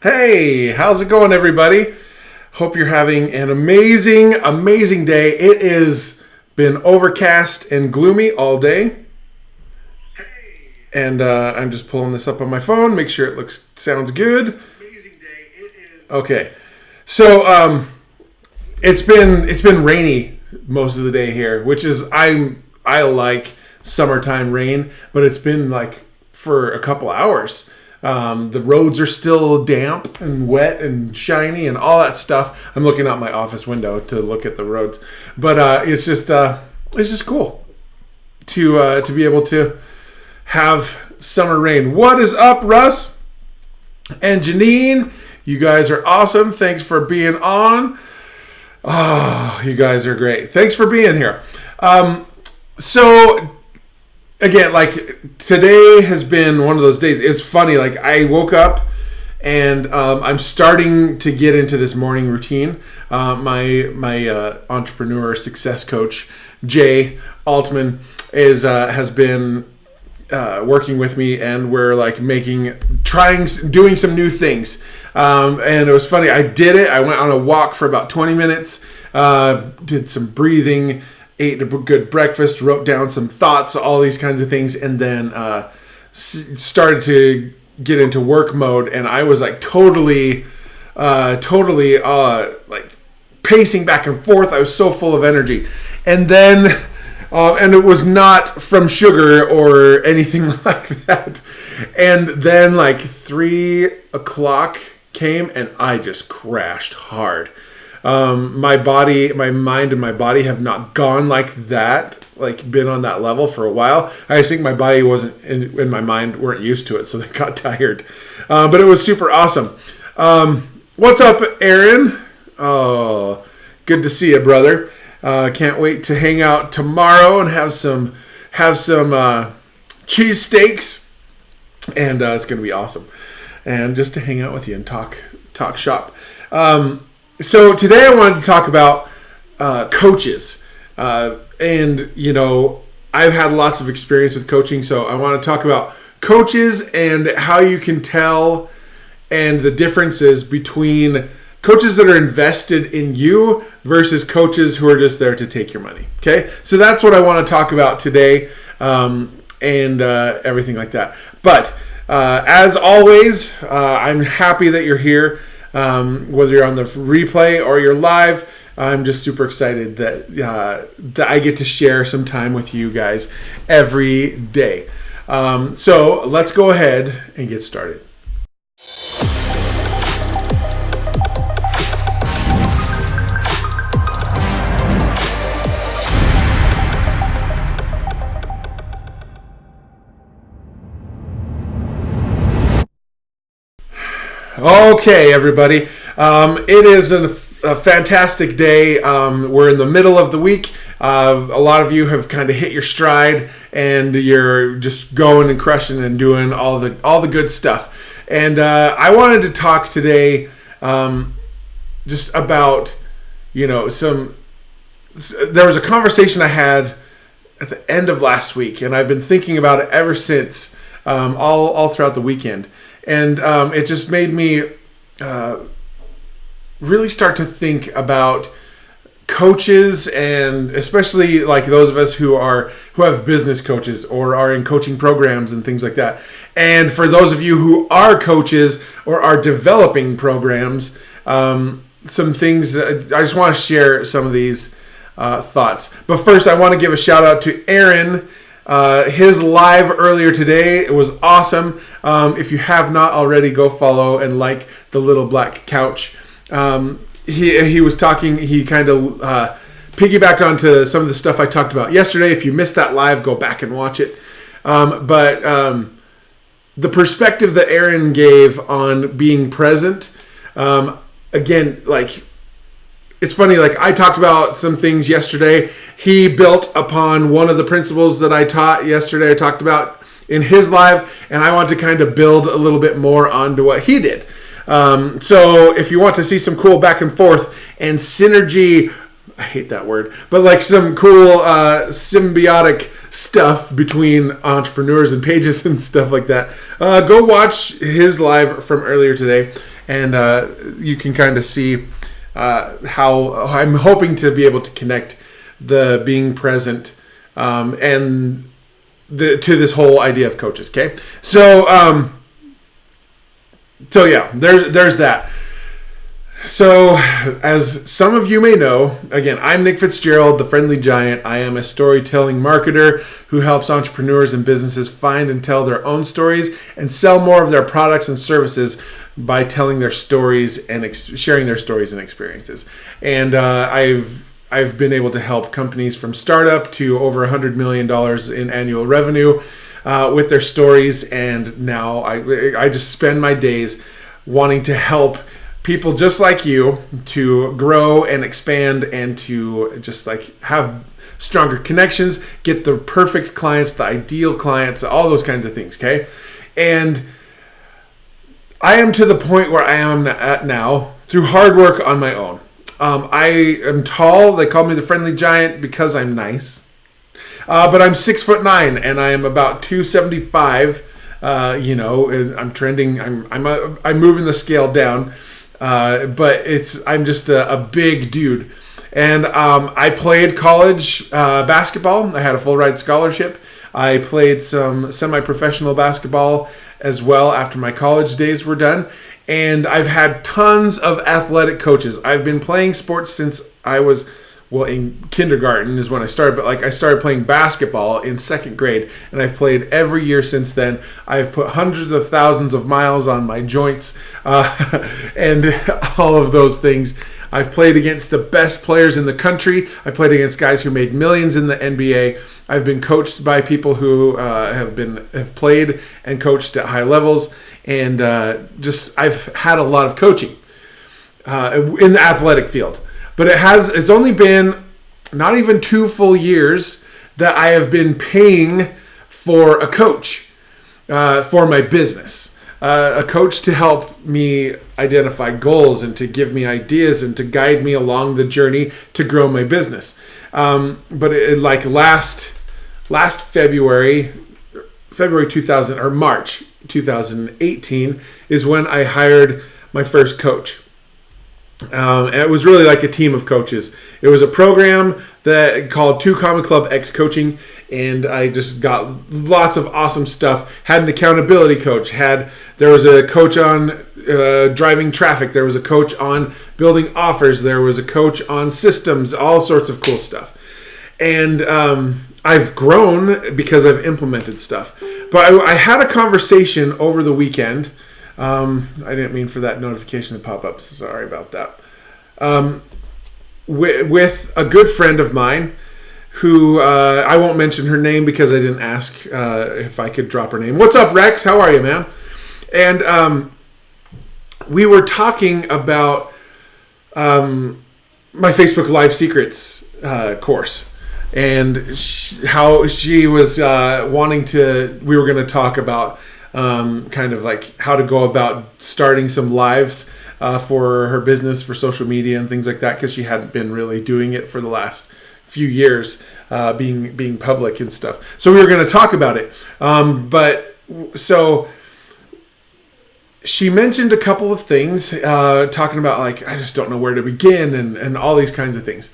Hey, how's it going, everybody? Hope you're having an amazing day. It has been overcast and gloomy all day. And I'm just pulling this up on my phone, make sure it sounds good. Okay. So it's been rainy most of the day here, which is I like summertime rain, but it's been like for a couple hours. The roads are still damp and wet and shiny and all that stuff. I'm looking out my office window to look at the roads, but it's just cool to be able to have summer rain. What is up, Russ and Janine? You guys are awesome. Thanks for being on. Oh, you guys are great. Thanks for being here. So again, like today has been one of those days. It's funny. Like I woke up and I'm starting to get into this morning routine. My entrepreneur success coach, Jay Altman, has been working with me, and we're like doing some new things. And it was funny. I did it. I went on a walk for about 20 minutes, did some breathing, ate a good breakfast, wrote down some thoughts, all these kinds of things, and then started to get into work mode. And I was like totally like pacing back and forth. I was so full of energy. And then and it was not from sugar or anything like that. And then like 3 o'clock came and I just crashed hard. My mind and my body have not gone like that, like been on that level for a while. I just think my body wasn't and my mind weren't used to it, so they got tired. But it was super awesome. What's up, Aaron? Oh, good to see you, brother. Can't wait to hang out tomorrow and have some cheese steaks, and it's gonna be awesome. And just to hang out with you and talk shop. So today I wanted to talk about coaches, and you know I've had lots of experience with coaching, so I want to talk about coaches and how you can tell and the differences between coaches that are invested in you versus coaches who are just there to take your money. Okay, so that's what I want to talk about today, and everything like that. But as always, I'm happy that you're here. Whether you're on the replay or you're live, I'm just super excited that I get to share some time with you guys every day. So let's go ahead and get started. Okay, everybody. It is a fantastic day. We're in the middle of the week. A lot of you have kind of hit your stride, and you're just going and crushing and doing all the good stuff. And I wanted to talk today just about, there was a conversation I had at the end of last week, and I've been thinking about it ever since, all throughout the weekend. And it just made me really start to think about coaches, and especially like those of us who have business coaches or are in coaching programs and things like that. And for those of you who are coaches or are developing programs, some things I just want to share some of these thoughts. But first, I want to give a shout out to Aaron. His live earlier today, it was awesome. If you have not already, go follow and like the Little Black Couch. He was talking, he kind of piggybacked onto some of the stuff I talked about yesterday. If you missed that live, go back and watch it. But the perspective that Aaron gave on being present, again, like, it's funny, like I talked about some things yesterday. He built upon one of the principles that I taught yesterday. I talked about in his live, and I want to kind of build a little bit more onto what he did. So if you want to see some cool back and forth and synergy, I hate that word, but like some cool symbiotic stuff between entrepreneurs and pages and stuff like that, go watch his live from earlier today. and you can kind of see how I'm hoping to be able to connect the being present and to this whole idea of coaches. Okay, so yeah, there's that. So, as some of you may know, again, I'm Nick Fitzgerald, the Friendly Giant. I am a storytelling marketer who helps entrepreneurs and businesses find and tell their own stories and sell more of their products and services by telling their stories and sharing their stories and experiences. And I've been able to help companies from startup to over $100 million in annual revenue with their stories. And now I just spend my days wanting to help people just like you to grow and expand and to just like have stronger connections, get the perfect clients, the ideal clients, all those kinds of things. Okay. And I am to the point where I am at now through hard work on my own. I am tall. They call me the Friendly Giant because I'm nice. But I'm 6'9" and I am about 275. I'm trending. I'm moving the scale down. But I'm just a big dude. And I played college basketball. I had a full ride scholarship. I played some semi-professional basketball as well after my college days were done. And I've had tons of athletic coaches. I've been playing sports since I was, in kindergarten is when I started, but I started playing basketball in second grade, and I've played every year since then. I've put hundreds of thousands of miles on my joints and all of those things. I've played against the best players in the country. I played against guys who made millions in the NBA. I've been coached by people who have played and coached at high levels, and I've had a lot of coaching in the athletic field. But it's only been not even 2 full years that I have been paying for a coach for my business. A coach to help me identify goals and to give me ideas and to guide me along the journey to grow my business. But last February 2000 or March 2018 is when I hired my first coach. And it was really like a team of coaches. It was a program that called Two Comma Club X Coaching, and I just got lots of awesome stuff. Had an accountability coach. There was a coach on driving traffic. There was a coach on building offers. There was a coach on systems. All sorts of cool stuff. And I've grown because I've implemented stuff. But I had a conversation over the weekend. I didn't mean for that notification to pop up. Sorry about that. With a good friend of mine who I won't mention her name because I didn't ask if I could drop her name. What's up, Rex? How are you, man? And we were talking about my Facebook Live Secrets course. And how she was wanting to, we were going to talk about kind of like how to go about starting some lives for her business, for social media and things like that, because she hadn't been really doing it for the last few years, being public and stuff. So we were going to talk about it. So she mentioned a couple of things, talking about I just don't know where to begin and all these kinds of things.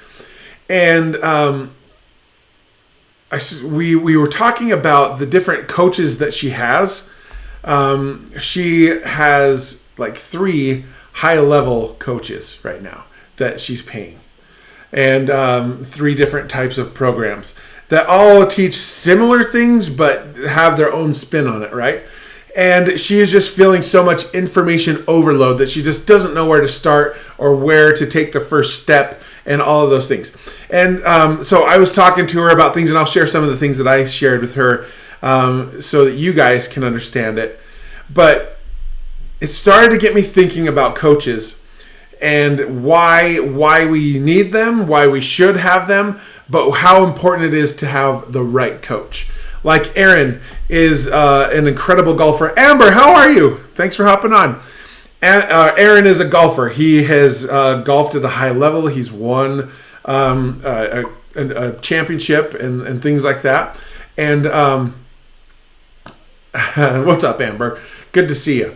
And we were talking about the different coaches that she has. She has 3 high-level coaches right now that she's paying. And 3 different types of programs that all teach similar things but have their own spin on it, right? And she is just feeling so much information overload that she just doesn't know where to start or where to take the first step and all of those things. And so I was talking to her about things, and I'll share some of the things that I shared with her so that you guys can understand it. But it started to get me thinking about coaches and why we need them, why we should have them, but how important it is to have the right coach. Like Aaron is an incredible golfer. Amber, how are you? Thanks for hopping on. Aaron is a golfer. He has golfed at a high level. He's won a championship and things like that. And what's up, Amber? Good to see you.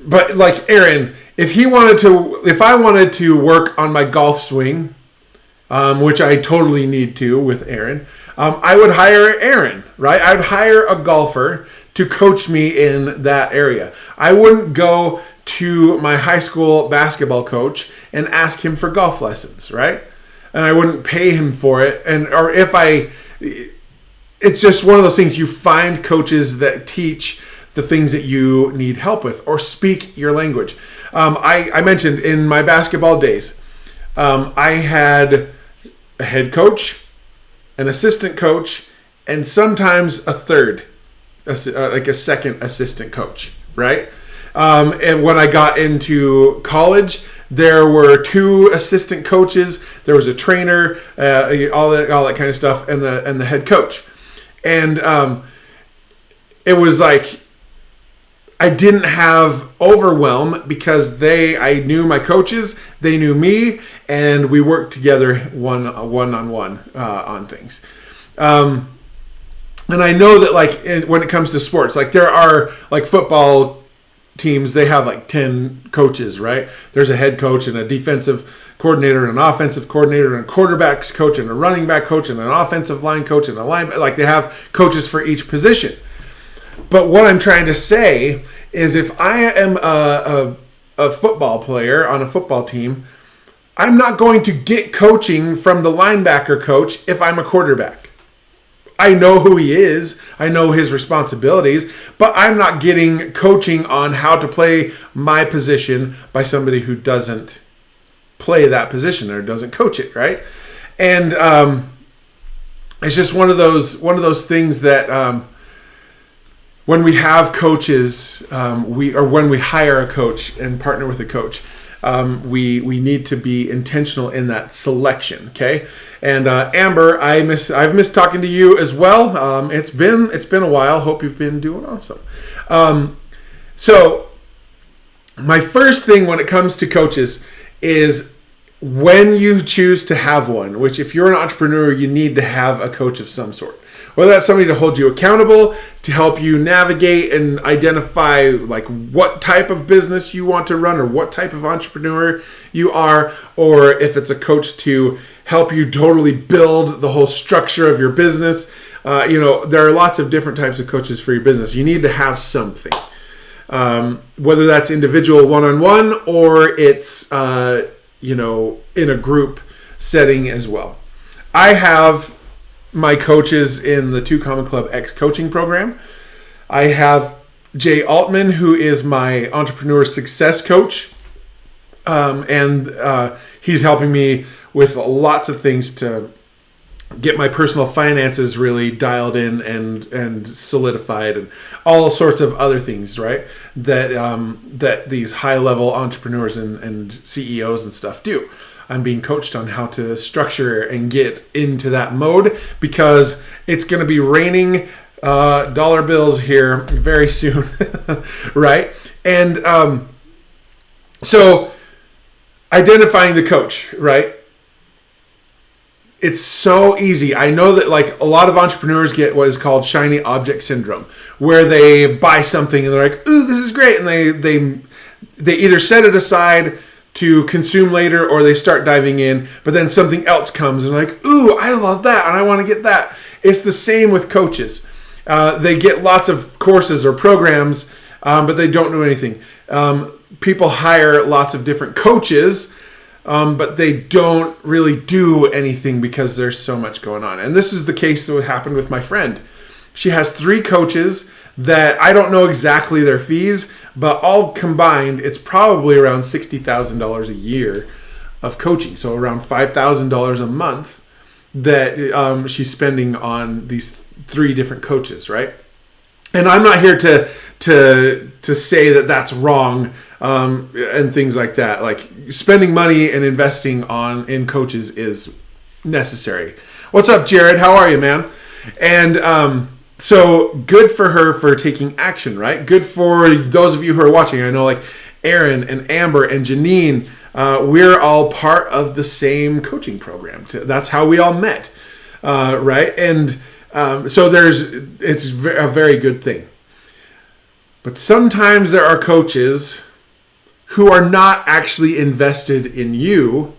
But like Aaron, if I wanted to work on my golf swing, which I totally need to with Aaron, I would hire Aaron, right? I would hire a golfer to coach me in that area. I wouldn't go to my high school basketball coach and ask him for golf lessons, right? And I wouldn't pay him for it. It's just one of those things. You find coaches that teach the things that you need help with or speak your language. I mentioned in my basketball days, I had a head coach, an assistant coach, and sometimes a third, like a second assistant coach, right? And when I got into college, there were 2 assistant coaches. There was a trainer, all that kind of stuff, and the head coach. And it was like I didn't have overwhelm because I knew my coaches, they knew me, and we worked together one-on-one on things. And I know that like when it comes to sports, like there are like football teams, they have like 10 coaches, right? There's a head coach and a defensive coordinator and an offensive coordinator and a quarterback's coach and a running back coach and an offensive line coach and a line, like they have coaches for each position. But what I'm trying to say is if I am a football player on a football team, I'm not going to get coaching from the linebacker coach if I'm a quarterback. I know who he is. I know his responsibilities, but I'm not getting coaching on how to play my position by somebody who doesn't play that position or doesn't coach it, right? And it's just one of those things that when we have coaches, when we hire a coach and partner with a coach, we need to be intentional in that selection. Okay, and Amber, I've missed talking to you as well. It's been a while. Hope you've been doing awesome. So my first thing when it comes to coaches is when you choose to have one, which if you're an entrepreneur, you need to have a coach of some sort. Whether that's somebody to hold you accountable, to help you navigate and identify like what type of business you want to run or what type of entrepreneur you are, or if it's a coach to help you totally build the whole structure of your business. There are lots of different types of coaches for your business. You need to have something. Whether that's individual one-on-one or it's, in a group setting as well. I have my coaches in the Two Common Club X coaching program. I have Jay Altman, who is my entrepreneur success coach. And he's helping me with lots of things to get my personal finances really dialed in and solidified and all sorts of other things, right? That these high-level entrepreneurs and CEOs and stuff do. I'm being coached on how to structure and get into that mode because it's going to be raining dollar bills here very soon, right? And so identifying the coach, right? It's so easy. I know that like a lot of entrepreneurs get what is called shiny object syndrome, where they buy something and they're like, "Ooh, this is great," and they either set it aside to consume later or they start diving in, but then something else comes and like, "Ooh, I love that and I want to get that." It's the same with coaches. They get lots of courses or programs, but they don't know anything. People hire lots of different coaches, but they don't really do anything because there's so much going on. And this is the case that happened with my friend. She has 3 coaches that I don't know exactly their fees, but all combined, it's probably around $60,000 a year of coaching. So around $5,000 a month that she's spending on these 3 different coaches, right? And I'm not here to say that that's wrong and things like that. Like spending money and investing in coaches is necessary. What's up, Jared? How are you, man? And so good for her for taking action, right? Good for those of you who are watching. I know like Aaron and Amber and Janine, we're all part of the same coaching program. That's how we all met, right? And so it's a very good thing. But sometimes there are coaches who are not actually invested in you,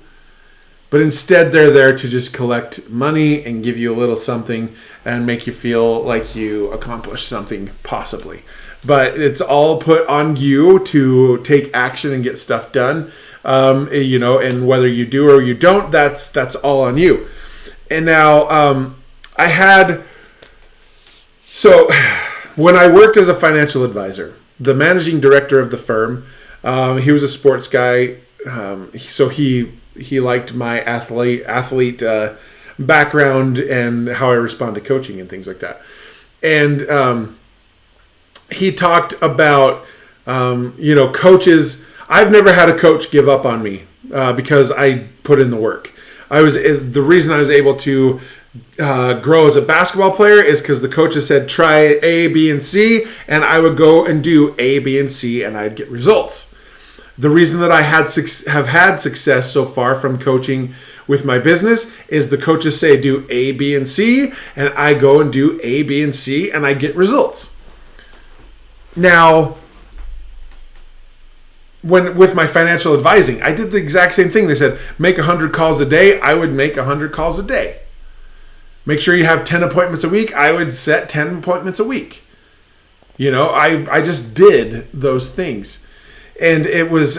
but instead they're there to just collect money and give you a little something and make you feel like you accomplished something, possibly. But it's all put on you to take action and get stuff done. And whether you do or you don't, that's all on you. And now when I worked as a financial advisor, the managing director of the firm, he was a sports guy, so he liked my athlete background and how I respond to coaching and things like that. And he talked about coaches. I've never had a coach give up on me because I put in the work. The reason I was able to grow as a basketball player is because the coaches said try A, B, and C, and I would go and do A, B, and C, and I'd get results. The reason that I have had success so far from coaching with my business is the coaches say do A, B, and C, and I go and do A, B, and C, and I get results. Now, with my financial advising, I did the exact same thing. They said make 100 calls a day. I would make 100 calls a day. Make sure you have 10 appointments a week. I would set 10 appointments a week. I just did those things. And it was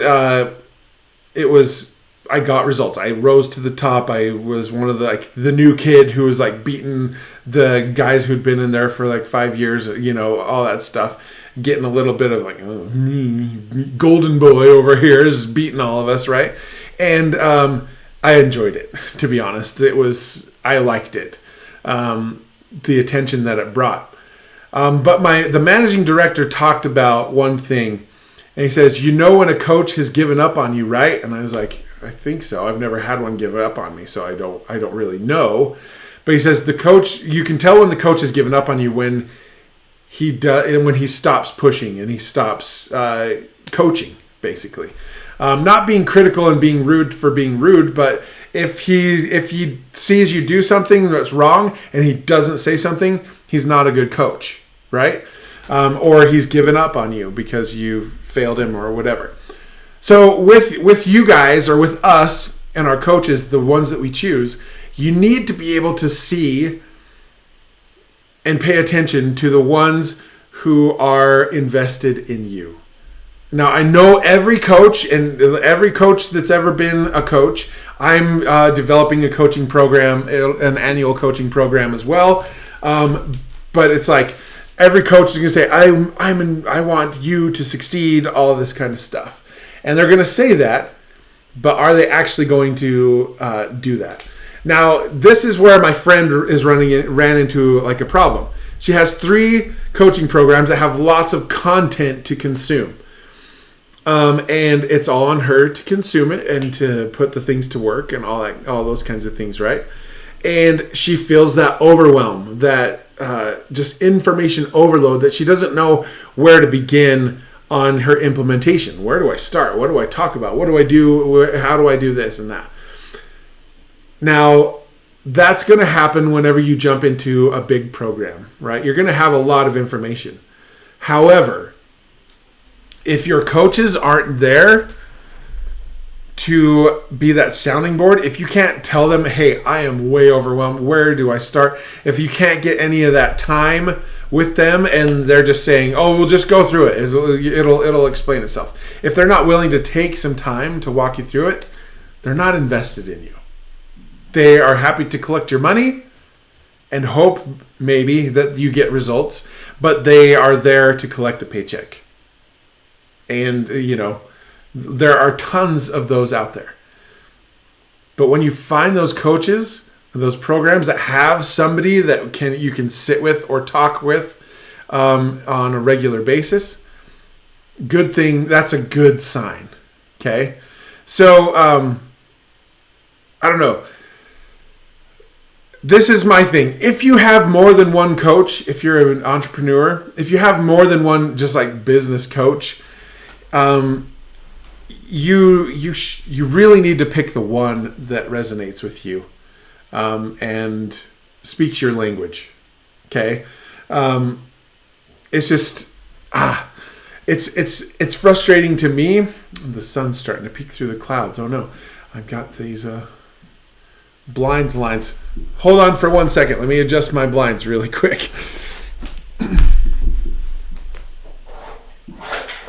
I got results. I rose to the top. I was one of the new kid who was beating the guys who'd been in there for 5 years, all that stuff. Getting a little bit of golden boy over here is beating all of us, right? And I enjoyed it, to be honest. I liked it. The attention that it brought. But the managing director talked about one thing, and he says, when a coach has given up on you, right? And I was like, I think so. I've never had one give up on me, so I don't really know. But he says you can tell when the coach has given up on you when he does, and when he stops pushing and he stops coaching, basically. Not being critical and being rude for being rude, but if he sees you do something that's wrong and he doesn't say something, he's not a good coach, right? Or he's given up on you because you've failed him or whatever. So with you guys, or with us and our coaches, the ones that we choose, you need to be able to see and pay attention to the ones who are invested in you. Now, I know every coach that's ever been a coach. I'm developing a coaching program, an annual coaching program as well. But it's every coach is going to say, I want you to succeed, all of this kind of stuff. And they're going to say that, but are they actually going to do that? Now, this is where my friend ran into a problem. She has 3 coaching programs that have lots of content to consume. And it's all on her to consume it and to put the things to work and all those kinds of things, right? And she feels that overwhelm, that just information overload, that she doesn't know where to begin on her implementation. Where do I start? What do I talk about? What do I do? How do I do this and that? Now, that's going to happen whenever you jump into a big program, right? You're going to have a lot of information. However, if your coaches aren't there to be that sounding board, if you can't tell them, hey, I am way overwhelmed, where do I start? If you can't get any of that time with them and they're just saying, oh, we'll just go through it, it'll explain itself. If they're not willing to take some time to walk you through it, they're not invested in you. They are happy to collect your money and hope maybe that you get results, but they are there to collect a paycheck. And, there are tons of those out there. But when you find those coaches, those programs that have somebody that you can sit with or talk with on a regular basis, good thing, that's a good sign. Okay? So, I don't know. This is my thing. If you have more than one coach, if you're an entrepreneur, if you have more than one just business coach, you really need to pick the one that resonates with you and speaks your language. Okay? It's just it's frustrating to me. The sun's starting to peek through the clouds. Oh no, I've got these blinds lines. Hold on for 1 second. Let me adjust my blinds really quick.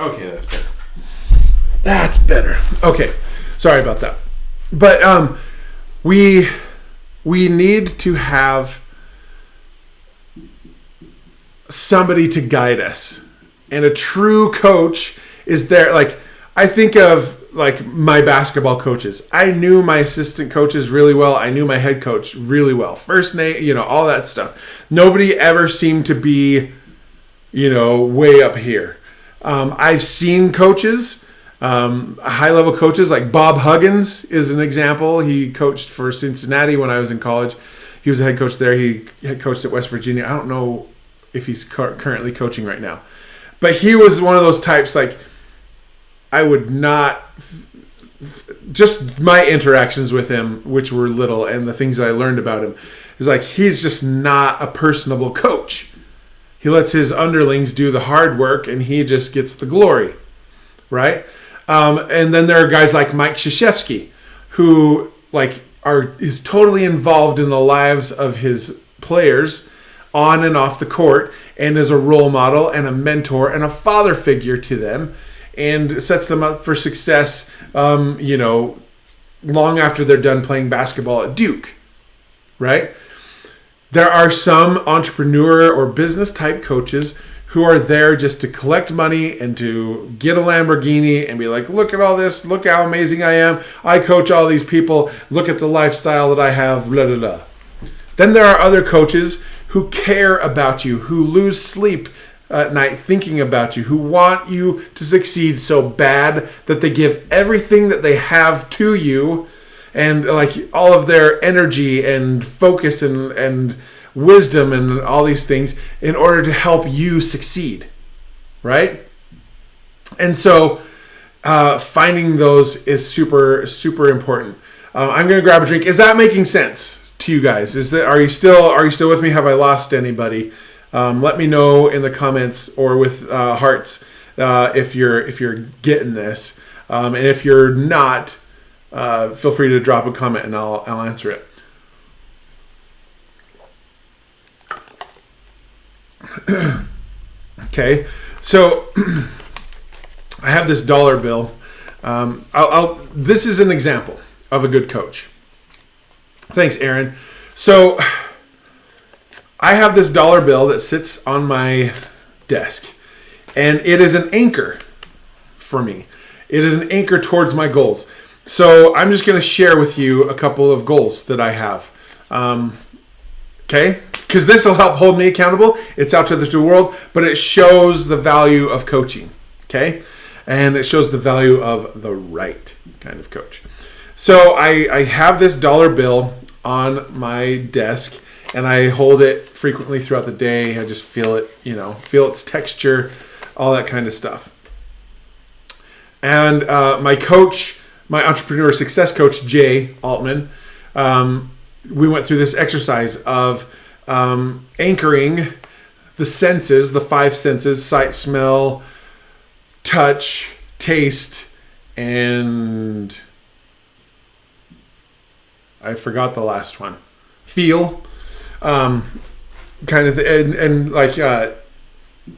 Okay, that's better. That's better. Okay, sorry about that. But we need to have somebody to guide us, and a true coach is there. Like, I think of like my basketball coaches. I knew my assistant coaches really well. I knew my head coach really well. First name, all that stuff. Nobody ever seemed to be, way up here. I've seen coaches, high-level coaches, like Bob Huggins is an example. He coached for Cincinnati when I was in college. He was a head coach there. He had coached at West Virginia. I don't know if he's currently coaching right now. But he was one of those types, like, I would not... Just my interactions with him, which were little, and the things that I learned about him, is like, he's just not a personable coach. He lets his underlings do the hard work, and he just gets the glory, right? And then there are guys like Mike Krzyzewski, who is totally involved in the lives of his players on and off the court, and is a role model and a mentor and a father figure to them, and sets them up for success, long after they're done playing basketball at Duke, right? There are some entrepreneur or business type coaches who are there just to collect money and to get a Lamborghini and be like, look at all this, look how amazing I am. I coach all these people. Look at the lifestyle that I have, blah, blah, blah. Then there are other coaches who care about you, who lose sleep at night thinking about you, who want you to succeed so bad that they give everything that they have to you, and like all of their energy and focus and wisdom and all these things in order to help you succeed, right? And so finding those is super, super important. I'm going to grab a drink. Is that making sense to you guys? Are you still with me? Have I lost anybody? Let me know in the comments or with hearts if you're getting this, and if you're not, feel free to drop a comment and I'll answer it. Okay, so I have this dollar bill. This is an example of a good coach. Thanks, Aaron. So I have this dollar bill that sits on my desk, and it is an anchor for me. It is an anchor towards my goals. So I'm just going to share with you a couple of goals that I have. Okay? Because this will help hold me accountable. It's out to the world, but it shows the value of coaching. Okay? And it shows the value of the right kind of coach. So I have this dollar bill on my desk, and I hold it frequently throughout the day. I just feel it, feel its texture, all that kind of stuff. And my coach, my entrepreneur success coach, Jay Altman, we went through this exercise of anchoring the senses, the 5 senses: sight, smell, touch, taste, and I forgot the last one. Feel, kind of,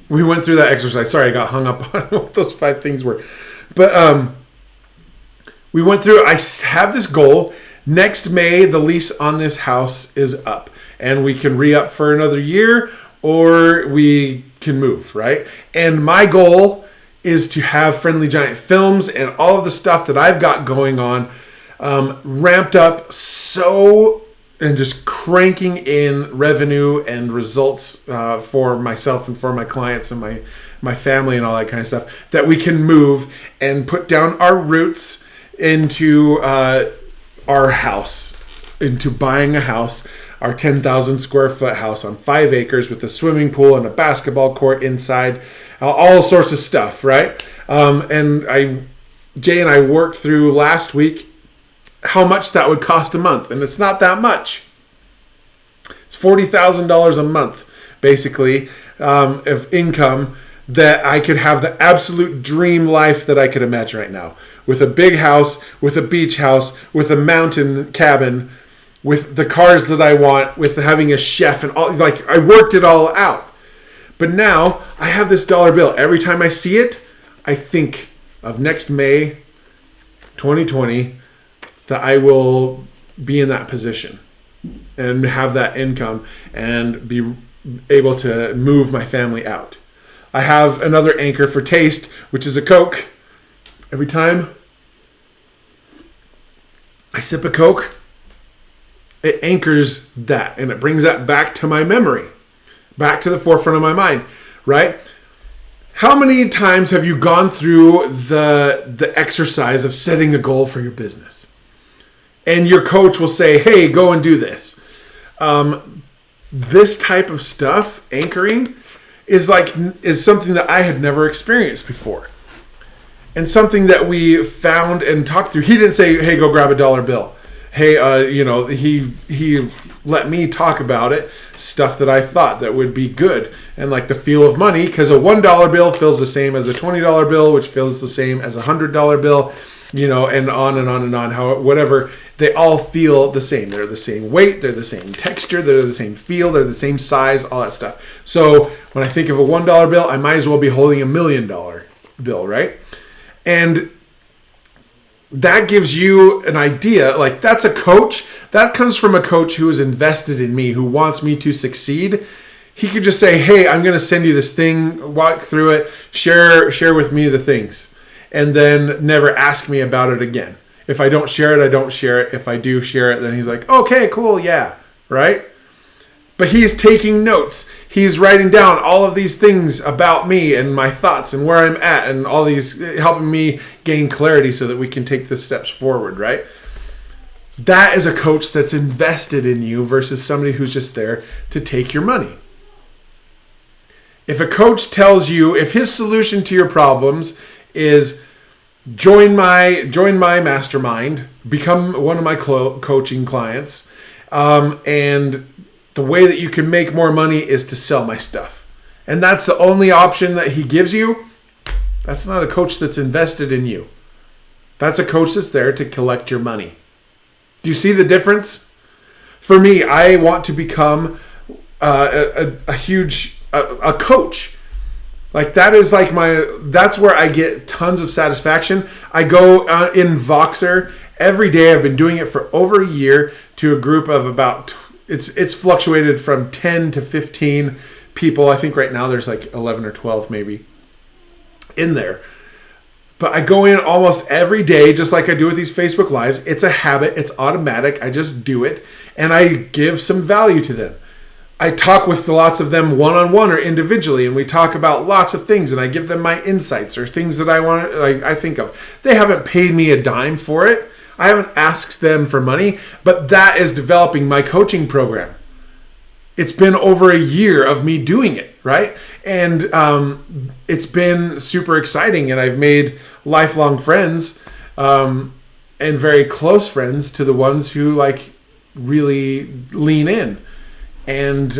we went through that exercise. Sorry, I got hung up on what those 5 things were. But we went through, I have this goal. Next May, the lease on this house is up. And we can re-up for another year, or we can move, right? And my goal is to have Friendly Giant Films and all of the stuff that I've got going on ramped up and just cranking in revenue and results for myself and for my clients and my family and all that kind of stuff, that we can move and put down our roots into our house, into buying a house, our 10,000 square foot house on 5 acres with a swimming pool and a basketball court inside, all sorts of stuff, right? Jay and I worked through last week how much that would cost a month, and it's not that much. It's $40,000 a month, basically, of income that I could have the absolute dream life that I could imagine right now, with a big house, with a beach house, with a mountain cabin, with the cars that I want, with having a chef and all. Like, I worked it all out. But now I have this dollar bill. Every time I see it, I think of next May 2020 that I will be in that position and have that income and be able to move my family out. I have another anchor for taste, which is a Coke. Every time I sip a Coke, it anchors that, and it brings that back to my memory, back to the forefront of my mind, right? How many times have you gone through the exercise of setting a goal for your business? And your coach will say, hey, go and do this. This type of stuff, anchoring, is something that I had never experienced before. And something that we found and talked through. He didn't say, hey, go grab a dollar bill. Hey, he let me talk about it, stuff that I thought that would be good. And like the feel of money, because a $1 bill feels the same as a $20 bill, which feels the same as a $100 bill, and on and on and on, whatever. They all feel the same. They're the same weight, they're the same texture, they're the same feel, they're the same size, all that stuff. So when I think of a $1 bill, I might as well be holding $1 million bill, right? And that gives you an idea, like that's a coach. That comes from a coach who is invested in me, who wants me to succeed. He could just say, hey, I'm going to send you this thing, walk through it, share with me the things, and then never ask me about it again. If I don't share it, I don't share it. If I do share it, then he's like, okay, cool, yeah, right? But he's taking notes. He's writing down all of these things about me and my thoughts and where I'm at and all these, helping me gain clarity so that we can take the steps forward, right? That is a coach that's invested in you versus somebody who's just there to take your money. If a coach tells you, if his solution to your problems is join my mastermind, become one of my coaching clients, and the way that you can make more money is to sell my stuff, and that's the only option that he gives you, that's not a coach that's invested in you. That's a coach that's there to collect your money. Do you see the difference? For me, I want to become a huge coach. Like that is like that's where I get tons of satisfaction. I go in Voxer every day. I've been doing it for over a year to a group of about, it's fluctuated from 10 to 15 people. I think right now there's like 11 or 12 maybe in there. But I go in almost every day, just like I do with these Facebook Lives. It's a habit. It's automatic. I just do it. And I give some value to them. I talk with lots of them one-on-one or individually, and we talk about lots of things, and I give them my insights or things that I think of. They haven't paid me a dime for it. I haven't asked them for money, but that is developing my coaching program. It's been over a year of me doing it, right? And it's been super exciting, and I've made lifelong friends and very close friends to the ones who like really lean in and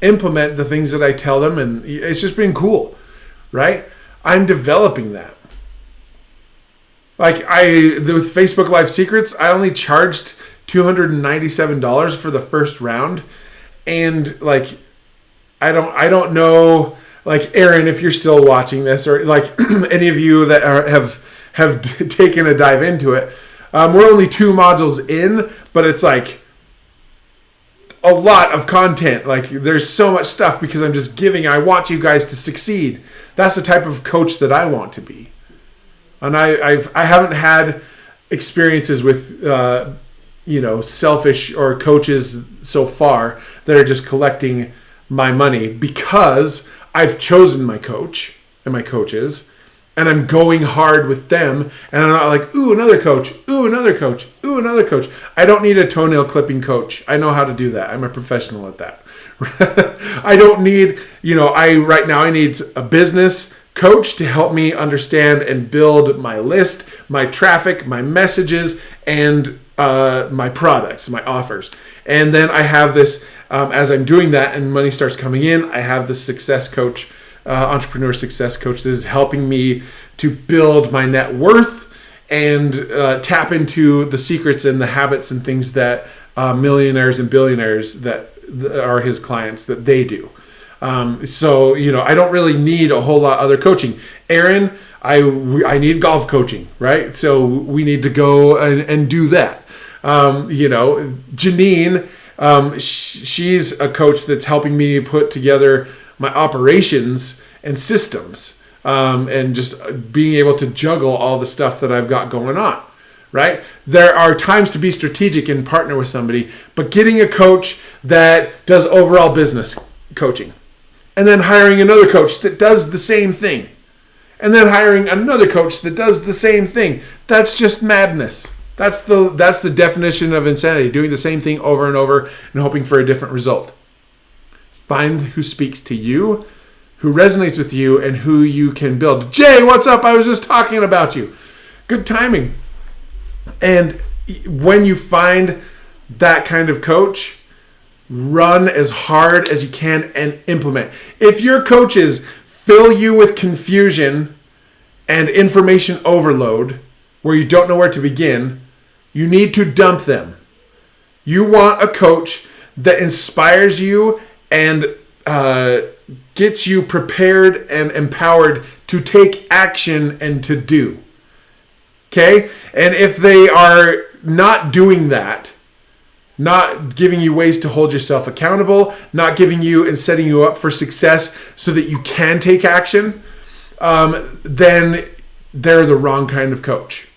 implement the things that I tell them, and it's just been cool, right? I'm developing that. Like with Facebook Live Secrets, I only charged $297 for the first round, and like I don't know, like Aaron, if you're still watching this, or like any of you that have taken a dive into it, we're only 2 modules in, but it's like a lot of content. Like there's so much stuff because I'm just giving. I want you guys to succeed. That's the type of coach that I want to be. And I haven't had experiences with selfish or coaches so far that are just collecting my money, because I've chosen my coach and my coaches, and I'm going hard with them, and I'm not like, ooh, another coach, ooh, another coach, ooh, another coach. I don't need a toenail clipping coach. I know how to do that. I'm a professional at that. I don't need, right now I need a business coach to help me understand and build my list, my traffic, my messages, and my products, my offers. And then I have this, as I'm doing that and money starts coming in, I have the success coach entrepreneur success coach that is helping me to build my net worth and tap into the secrets and the habits and things that millionaires and billionaires that are his clients that they do. So I don't really need a whole lot other coaching. Aaron, I need golf coaching, right? So we need to go and do that. Janine, she's a coach that's helping me put together my operations and systems, and just being able to juggle all the stuff that I've got going on, right? There are times to be strategic and partner with somebody, but getting a coach that does overall business coaching, and then hiring another coach that does the same thing, and then hiring another coach that does the same thing, that's just madness. That's the definition of insanity, doing the same thing over and over and hoping for a different result. Find who speaks to you, who resonates with you, and who you can build. Jay, what's up? I was just talking about you. Good timing. And when you find that kind of coach, run as hard as you can and implement. If your coaches fill you with confusion and information overload where you don't know where to begin, you need to dump them. You want a coach that inspires you and gets you prepared and empowered to take action and to do. Okay? And if they are not doing that, not giving you ways to hold yourself accountable, not giving you and setting you up for success so that you can take action, then they're the wrong kind of coach.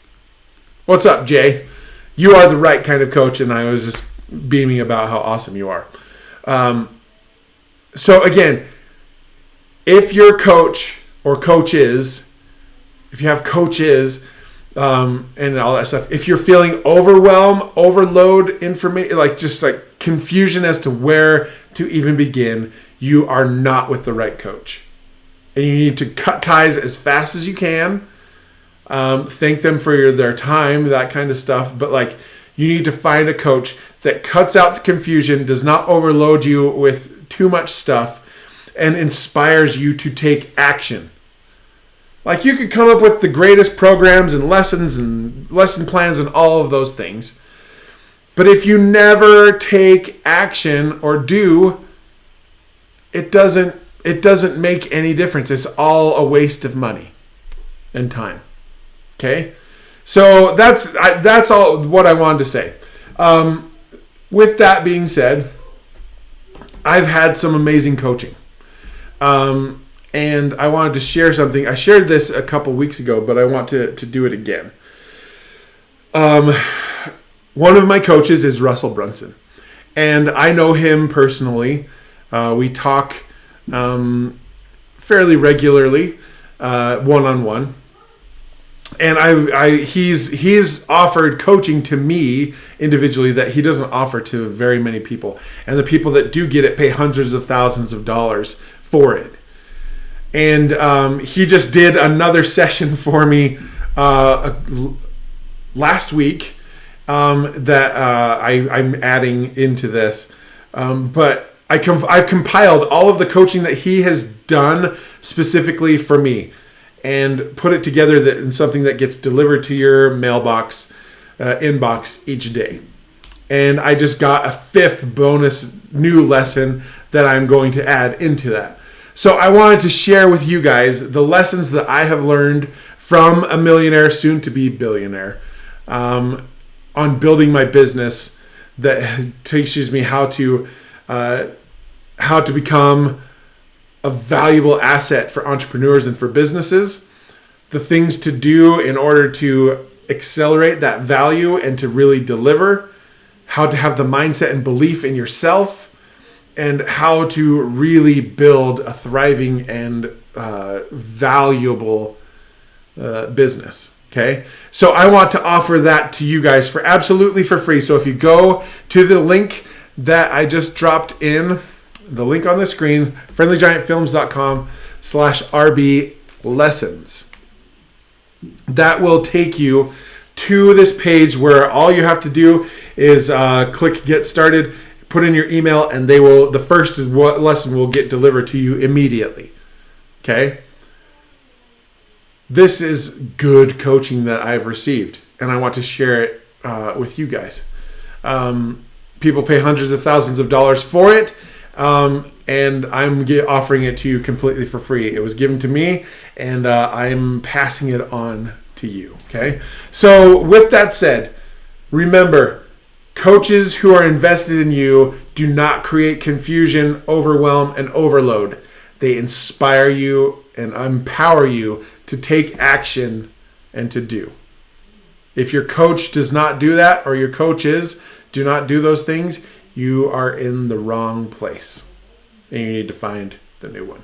What's up, Jay? You are the right kind of coach, and I was just beaming about how awesome you are. So again, if your coach or coaches, if you have coaches, and all that stuff, if you're feeling overwhelmed, overload, information, like confusion as to where to even begin, you are not with the right coach. And you need to cut ties as fast as you can. Thank them for their time, that kind of stuff. But you need to find a coach that cuts out the confusion, does not overload you with too much stuff, and inspires you to take action. You could come up with the greatest programs and lessons and lesson plans and all of those things. But if you never take action or do, it doesn't make any difference. It's all a waste of money and time. Okay? So that's all what I wanted to say. With that being said, I've had some amazing coaching. And I wanted to share something. I shared this a couple weeks ago, but I want to do it again. One of my coaches is Russell Brunson. And I know him personally. We talk fairly regularly, one-on-one. And he's offered coaching to me individually that he doesn't offer to very many people. And the people that do get it pay hundreds of thousands of dollars for it. And he just did another session for me last week that I'm adding into this. But I've compiled all of the coaching that he has done specifically for me and put it together in something that gets delivered to your mailbox, inbox each day. And I just got a 5th bonus new lesson that I'm going to add into that. So I wanted to share with you guys the lessons that I have learned from a millionaire, soon to be billionaire, on building my business that teaches me how to become a valuable asset for entrepreneurs and for businesses, the things to do in order to accelerate that value and to really deliver, how to have the mindset and belief in yourself, and how to really build a thriving and valuable business. Okay, so I want to offer that to you guys for absolutely for free. So if you go to the link that I just dropped in, the link on the screen, friendlygiantfilms.com/RB lessons, that will take you to this page where all you have to do is click get started, put in your email, and the first lesson will get delivered to you immediately. Okay? This is good coaching that I've received, and I want to share it with you guys. People pay hundreds of thousands of dollars for it, and I'm offering it to you completely for free. It was given to me, and I'm passing it on to you. Okay? So with that said, remember, coaches who are invested in you do not create confusion, overwhelm, and overload. They inspire you and empower you to take action and to do. If your coach does not do that, or your coaches do not do those things, you are in the wrong place. And you need to find the new one.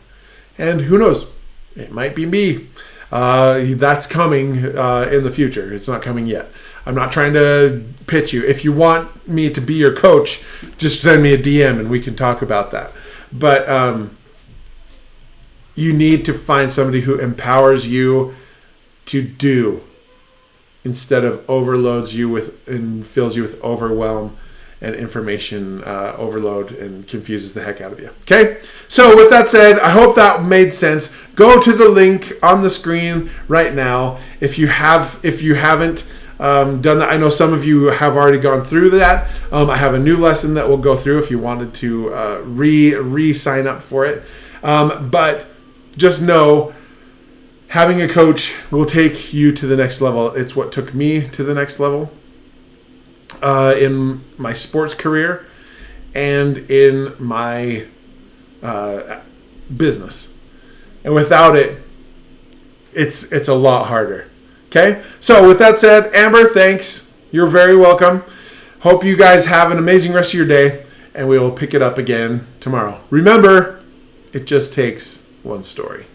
And who knows? It might be me. That's coming in the future. It's not coming yet. I'm not trying to pitch you. If you want me to be your coach, just send me a DM and we can talk about that. But you need to find somebody who empowers you to do instead of overloads you with and fills you with overwhelm and information overload and confuses the heck out of you. Okay? So with that said, I hope that made sense. Go to the link on the screen right now. If you haven't done that, I know some of you have already gone through that. I have a new lesson that we'll go through if you wanted to re-sign up for it. But just know, having a coach will take you to the next level. It's what took me to the next level in my sports career and in my business. And without it, it's a lot harder. Okay? So with that said, Amber, thanks. You're very welcome. Hope you guys have an amazing rest of your day, and we will pick it up again tomorrow. Remember, it just takes one story.